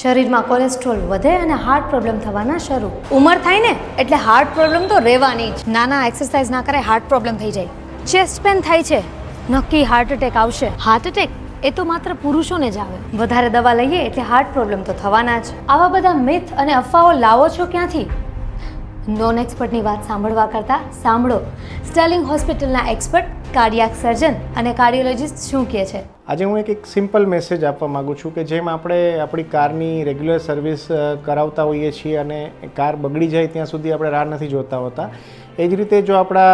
શરીરમાં કોલેસ્ટ્રોલ વધે અને હાર્ટ પ્રોબ્લેમ થવાના શરૂ. ઉંમર થાય ને એટલે હાર્ટ પ્રોબ્લેમ તો રહેવાની જ. નાના એક્સરસાઇઝ ના કરે હાર્ટ પ્રોબ્લેમ થઈ જાય. ચેસ્ટ પેન થાય છે, નક્કી હાર્ટ એટેક આવશે. હાર્ટ એટેક એ તો માત્ર પુરુષોને જ આવે. વધારે દવા લઈએ એટલે હાર્ટ પ્રોબ્લેમ તો થવાના જ. આવા બધા મિથ અને અફવાઓ લાવો છો ક્યાંથી? નોન એક્સપર્ટની વાત સાંભળવા કરતાં સાંભળો સ્ટર્લિંગ હોસ્પિટલના એક્સપર્ટ કાર્ડિયાક સર્જન અને કાર્ડિયોલોજિસ્ટ શું કહે છે. આજે હું એક સિમ્પલ મેસેજ આપવા માગું છું કે જેમ આપણે આપણી કારની રેગ્યુલર સર્વિસ કરાવતા હોઈએ છીએ અને કાર બગડી જાય ત્યાં સુધી આપણે રાહ નથી જોતા હોતા, એ જ રીતે જો આપણા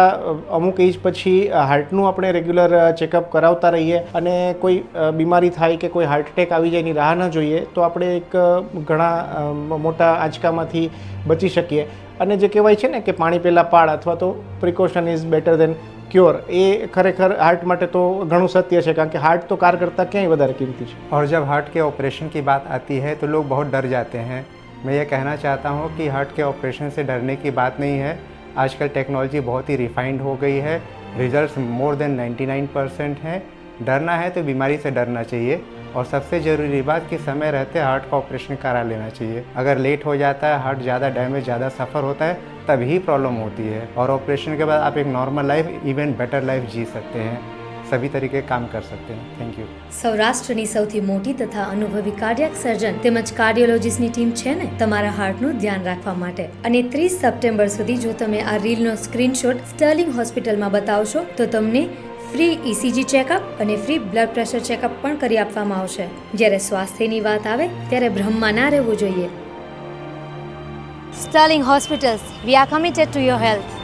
અમુક એજ પછી હાર્ટનું આપણે રેગ્યુલર ચેકઅપ કરાવતા રહીએ અને કોઈ બીમારી થાય કે કોઈ હાર્ટ એટેક આવી જાય એની રાહ ન જોઈએ તો આપણે એક ઘણા મોટા આંચકામાંથી બચી શકીએ. અને જે કહેવાય છે ને કે પાણી પહેલાં પાડ અથવા તો precaution is better than cure, ये खरेखर हार्ट માટે तो घणું सत्य है, कारण कि हार्ट तो कार करता क्या ही વધારે कीमती है. और जब हार्ट के ऑपरेशन की बात आती है तो लोग बहुत डर जाते हैं. मैं ये कहना चाहता हूँ कि हार्ट के ऑपरेशन से डरने की बात नहीं है. आजकल टेक्नोलॉजी बहुत ही रिफाइंड हो गई है, रिजल्ट्स मोर देन 99% हैं. डरना है तो बीमारी से डरना चाहिए और सबसे ज़रूरी बात कि समय रहते हार्ट का ऑपरेशन करा लेना चाहिए. अगर लेट हो जाता है, हार्ट ज़्यादा डैमेज, ज़्यादा सफ़र होता है, तभी प्रॉब्लम होती है. और ऑपरेशन के बाद आप एक normal life, even better life जी सकते हैं, सभी तरीके काम कर सकते हैं. Thank you. સૌરાષ્ટ્રની સૌથી મોટી તથા અનુભવી કાર્ડિયાક સર્જન તેમજ કાર્ડિયોલોજિસ્ટની ટીમ છે ને તમારા હાર્ટનું ધ્યાન રાખવા માટે. અને 30 સપ્ટેમ્બર સુધી જો તમે આ રીલનો સ્ક્રીનશોટ સ્ટર્લિંગ હોસ્પિટલમાં બતાવશો તો તમને ફ્રી ઇસીજી ચેકઅપ અને ફ્રી બ્લડ પ્રેશર ચેકઅપ પણ કરી આપવામાં આવશે. જ્યારે સ્વાસ્થ્યની વાત આવે ત્યારે ભ્રમમાં ના રહેવું જોઈએ. Sterling Hospitals, we are committed to your health.